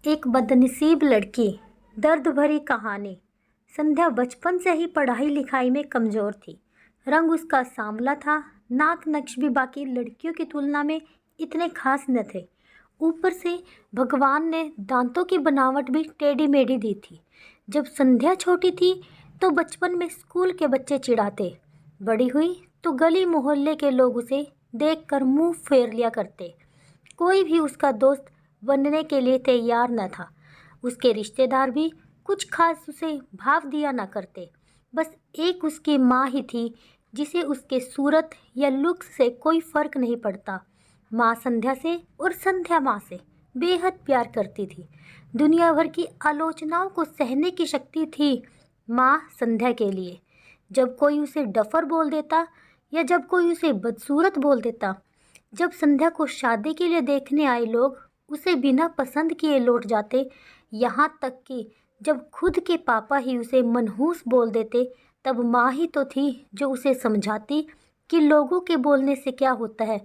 एक बदनसीब लड़की। दर्द भरी कहानी। संध्या बचपन से ही पढ़ाई लिखाई में कमज़ोर थी। रंग उसका सांवला था, नाक नक्श भी बाकी लड़कियों की तुलना में इतने खास न थे। ऊपर से भगवान ने दांतों की बनावट भी टेढ़ी मेढ़ी दी थी। जब संध्या छोटी थी तो बचपन में स्कूल के बच्चे चिढ़ाते, बड़ी हुई तो गली मोहल्ले के लोग उसे देखकर मुंह फेर लिया करते। कोई भी उसका दोस्त बनने के लिए तैयार न था। उसके रिश्तेदार भी कुछ खास उसे भाव दिया न करते। बस एक उसकी माँ ही थी जिसे उसके सूरत या लुक्स से कोई फर्क नहीं पड़ता। माँ संध्या से और संध्या माँ से बेहद प्यार करती थी। दुनिया भर की आलोचनाओं को सहने की शक्ति थी माँ संध्या के लिए। जब कोई उसे डफर बोल देता या जब कोई उसे बदसूरत बोल देता, जब संध्या को शादी के लिए देखने आए लोग उसे बिना पसंद किए लौट जाते, यहाँ तक कि जब खुद के पापा ही उसे मनहूस बोल देते, तब माँ ही तो थी जो उसे समझाती कि लोगों के बोलने से क्या होता है,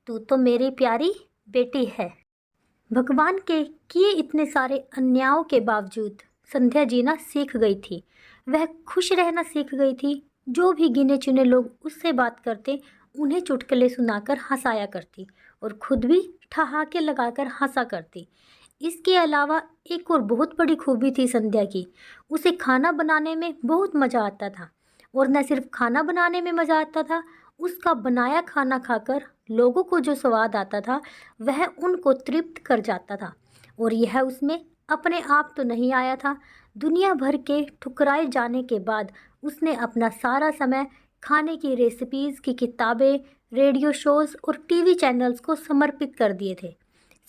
तू तो मेरी प्यारी बेटी है। भगवान के किए इतने सारे अन्यायों के बावजूद संध्या जीना सीख गई थी। वह खुश रहना सीख गई थी। जो भी गिने चुने लोग उससे बात करते उन्हें चुटकुले सुनाकर हंसाया करती और खुद भी ठहाके लगाकर हंसा करती। इसके अलावा एक और बहुत बड़ी खूबी थी संध्या की। उसे खाना बनाने में बहुत मज़ा आता था। और न सिर्फ खाना बनाने में मज़ा आता था, उसका बनाया खाना खाकर लोगों को जो स्वाद आता था वह उनको तृप्त कर जाता था। और यह उसमें अपने आप तो नहीं आया था। दुनिया भर के ठुकराए जाने के बाद उसने अपना सारा समय खाने की रेसिपीज़ की किताबें, रेडियो शोज़ और टीवी चैनल्स को समर्पित कर दिए थे।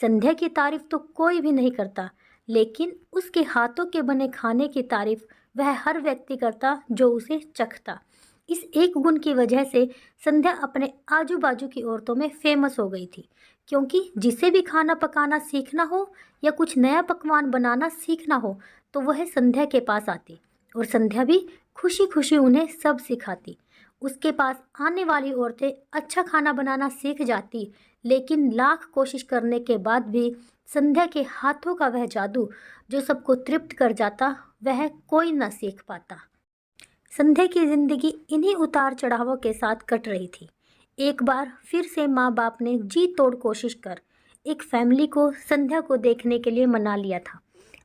संध्या की तारीफ तो कोई भी नहीं करता, लेकिन उसके हाथों के बने खाने की तारीफ वह हर व्यक्ति करता जो उसे चखता। इस एक गुण की वजह से संध्या अपने आजू बाजू की औरतों में फेमस हो गई थी, क्योंकि जिसे भी खाना पकाना सीखना हो या कुछ नया पकवान बनाना सीखना हो तो वह संध्या के पास आती और संध्या भी खुशी खुशी उन्हें सब सिखाती। उसके पास आने वाली औरतें अच्छा खाना बनाना सीख जाती, लेकिन लाख कोशिश करने के बाद भी संध्या के हाथों का वह जादू जो सबको तृप्त कर जाता, वह कोई न सीख पाता। संध्या की जिंदगी इन्हीं उतार चढ़ावों के साथ कट रही थी। एक बार फिर से माँ बाप ने जी तोड़ कोशिश कर एक फैमिली को संध्या को देखने के लिए मना लिया था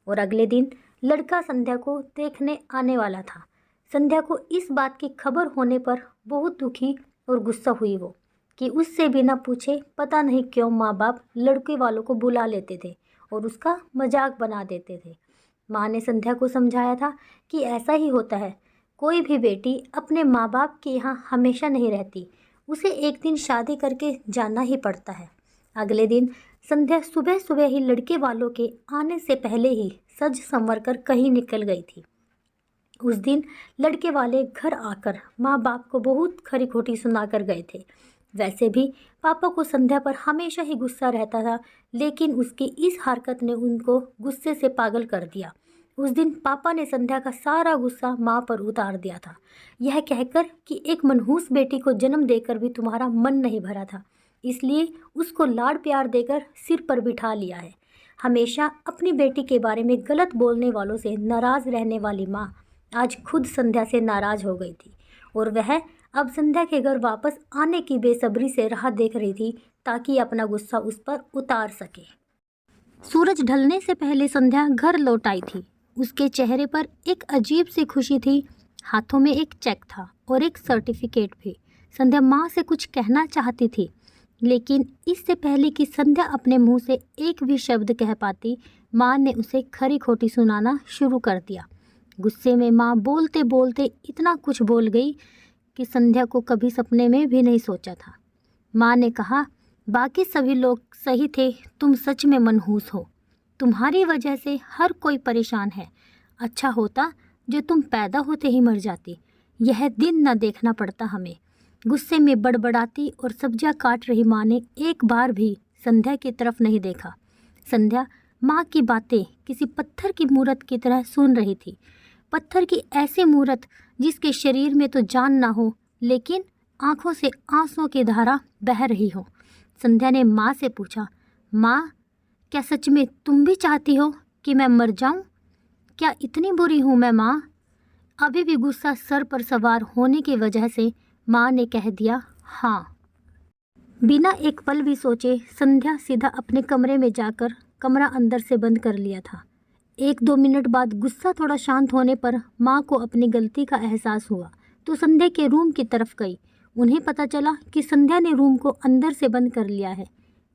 और अगले दिन लड़का संध्या को देखने आने वाला था। संध्या को इस बात की खबर होने पर बहुत दुखी और गुस्सा हुई वो कि उससे बिना पूछे पता नहीं क्यों माँ बाप लड़के वालों को बुला लेते थे और उसका मजाक बना देते थे। माँ ने संध्या को समझाया था कि ऐसा ही होता है, कोई भी बेटी अपने माँ बाप के यहाँ हमेशा नहीं रहती, उसे एक दिन शादी करके जाना ही पड़ता है। अगले दिन संध्या सुबह सुबह ही लड़के वालों के आने से पहले ही सज संवर कर कहीं निकल गई थी। उस दिन लड़के वाले घर आकर माँ बाप को बहुत खरी खोटी सुनाकर गए थे। वैसे भी पापा को संध्या पर हमेशा ही गुस्सा रहता था, लेकिन उसकी इस हरकत ने उनको गुस्से से पागल कर दिया। उस दिन पापा ने संध्या का सारा गुस्सा माँ पर उतार दिया था, यह कहकर कि एक मनहूस बेटी को जन्म देकर भी तुम्हारा मन नहीं भरा था, इसलिए उसको लाड़ प्यार देकर सिर पर बिठा लिया है। हमेशा अपनी बेटी के बारे में गलत बोलने वालों से नाराज़ रहने वाली माँ आज खुद संध्या से नाराज़ हो गई थी और वह अब संध्या के घर वापस आने की बेसब्री से राह देख रही थी ताकि अपना गुस्सा उस पर उतार सके। सूरज ढलने से पहले संध्या घर लौट आई थी। उसके चेहरे पर एक अजीब सी खुशी थी। हाथों में एक चेक था और एक सर्टिफिकेट भी। संध्या माँ से कुछ कहना चाहती थी, लेकिन इससे पहले कि संध्या अपने मुंह से एक भी शब्द कह पाती, माँ ने उसे खरी खोटी सुनाना शुरू कर दिया। गुस्से में माँ बोलते बोलते इतना कुछ बोल गई कि संध्या को कभी सपने में भी नहीं सोचा था। माँ ने कहा, बाकी सभी लोग सही थे, तुम सच में मनहूस हो। तुम्हारी वजह से हर कोई परेशान है। अच्छा होता जो तुम पैदा होते ही मर जाती, यह दिन न देखना पड़ता हमें। गुस्से में बड़बड़ाती और सब्जियां काट रही माँ ने एक बार भी संध्या की तरफ नहीं देखा। संध्या माँ की बातें किसी पत्थर की मूरत की तरह सुन रही थी। पत्थर की ऐसी मूरत जिसके शरीर में तो जान ना हो, लेकिन आंखों से आंसुओं की धारा बह रही हो। संध्या ने माँ से पूछा, माँ, क्या सच में तुम भी चाहती हो कि मैं मर जाऊं? क्या इतनी बुरी हूं मैं माँ? अभी भी गुस्सा सर पर सवार होने की वजह से माँ ने कह दिया हाँ। बिना एक पल भी सोचे संध्या सीधा अपने कमरे में जाकर कमरा अंदर से बंद कर लिया था। 1-2 मिनट बाद गुस्सा थोड़ा शांत होने पर माँ को अपनी गलती का एहसास हुआ तो संध्या के रूम की तरफ गई। उन्हें पता चला कि संध्या ने रूम को अंदर से बंद कर लिया है।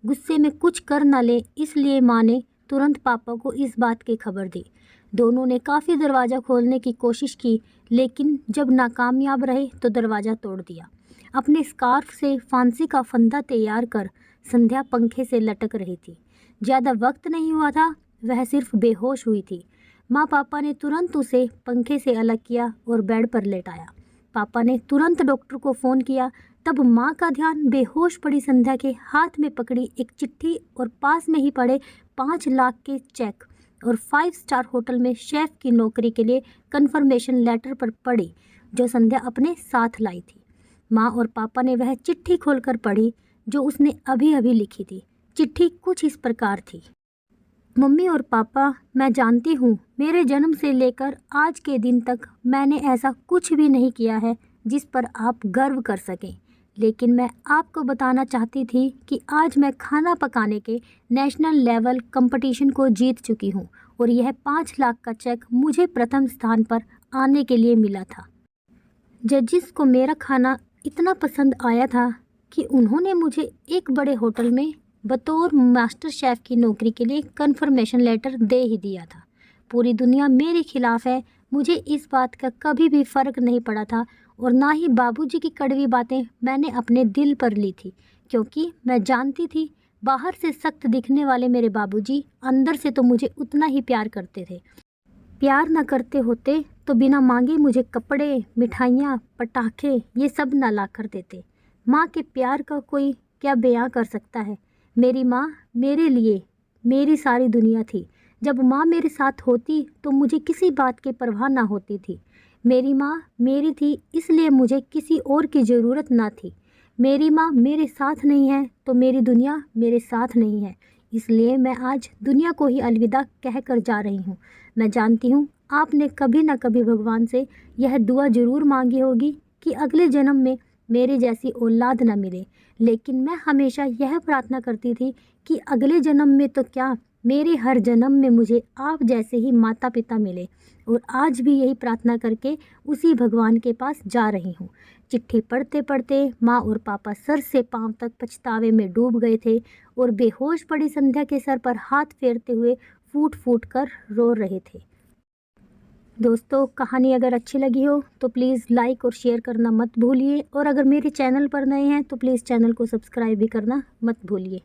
गुस्से में कुछ कर न ले इसलिए माँ ने तुरंत पापा को इस बात की खबर दी। दोनों ने काफ़ी दरवाज़ा खोलने की कोशिश की लेकिन जब नाकामयाब रहे तो दरवाज़ा तोड़ दिया। अपने स्कार्फ से फांसी का फंदा तैयार कर संध्या पंखे से लटक रही थी। ज़्यादा वक्त नहीं हुआ था, वह सिर्फ बेहोश हुई थी। माँ पापा ने तुरंत उसे पंखे से अलग किया और बेड पर लेटाया। पापा ने तुरंत डॉक्टर को फ़ोन किया। तब माँ का ध्यान बेहोश पड़ी संध्या के हाथ में पकड़ी एक चिट्ठी और पास में ही पड़े 5 लाख के चेक और 5 स्टार होटल में शेफ़ की नौकरी के लिए कन्फर्मेशन लेटर पर पड़ी जो संध्या अपने साथ लाई थी। माँ और पापा ने वह चिट्ठी खोलकर पढ़ी जो उसने अभी अभी लिखी थी। चिट्ठी कुछ इस प्रकार थी। मम्मी और पापा, मैं जानती हूँ मेरे जन्म से लेकर आज के दिन तक मैंने ऐसा कुछ भी नहीं किया है जिस पर आप गर्व कर सकें, लेकिन मैं आपको बताना चाहती थी कि आज मैं खाना पकाने के नेशनल लेवल कंपटीशन को जीत चुकी हूँ और यह 5 लाख का चेक मुझे प्रथम स्थान पर आने के लिए मिला था। जजिस को मेरा खाना इतना पसंद आया था कि उन्होंने मुझे एक बड़े होटल में बतौर मास्टर शेफ़ की नौकरी के लिए कन्फर्मेशन लेटर दे ही दिया था। पूरी दुनिया मेरे खिलाफ है, मुझे इस बात का कभी भी फ़र्क नहीं पड़ा था और ना ही बाबूजी की कड़वी बातें मैंने अपने दिल पर ली थी, क्योंकि मैं जानती थी बाहर से सख्त दिखने वाले मेरे बाबूजी अंदर से तो मुझे उतना ही प्यार करते थे। प्यार न करते होते तो बिना मांगे मुझे कपड़े, मिठाइयाँ, पटाखे ये सब न ला कर देते। माँ के प्यार का कोई क्या बयां कर सकता है। मेरी माँ मेरे लिए मेरी सारी दुनिया थी। जब माँ मेरे साथ होती तो मुझे किसी बात की परवाह ना होती थी। मेरी माँ मेरी थी इसलिए मुझे किसी और की ज़रूरत ना थी। मेरी माँ मेरे साथ नहीं है तो मेरी दुनिया मेरे साथ नहीं है, इसलिए मैं आज दुनिया को ही अलविदा कह कर जा रही हूँ। मैं जानती हूँ आपने कभी ना कभी भगवान से यह दुआ ज़रूर मांगी होगी कि अगले जन्म में मेरे जैसी औलाद न मिले, लेकिन मैं हमेशा यह प्रार्थना करती थी कि अगले जन्म में तो क्या, मेरे हर जन्म में मुझे आप जैसे ही माता पिता मिले। और आज भी यही प्रार्थना करके उसी भगवान के पास जा रही हूँ। चिट्ठी पढ़ते पढ़ते माँ और पापा सर से पाँव तक पछतावे में डूब गए थे और बेहोश पड़ी संध्या के सर पर हाथ फेरते हुए फूट फूट कर रो रहे थे। दोस्तों, कहानी अगर अच्छी लगी हो तो प्लीज़ लाइक और शेयर करना मत भूलिए और अगर मेरे चैनल पर नए हैं तो प्लीज़ चैनल को सब्सक्राइब भी करना मत भूलिए।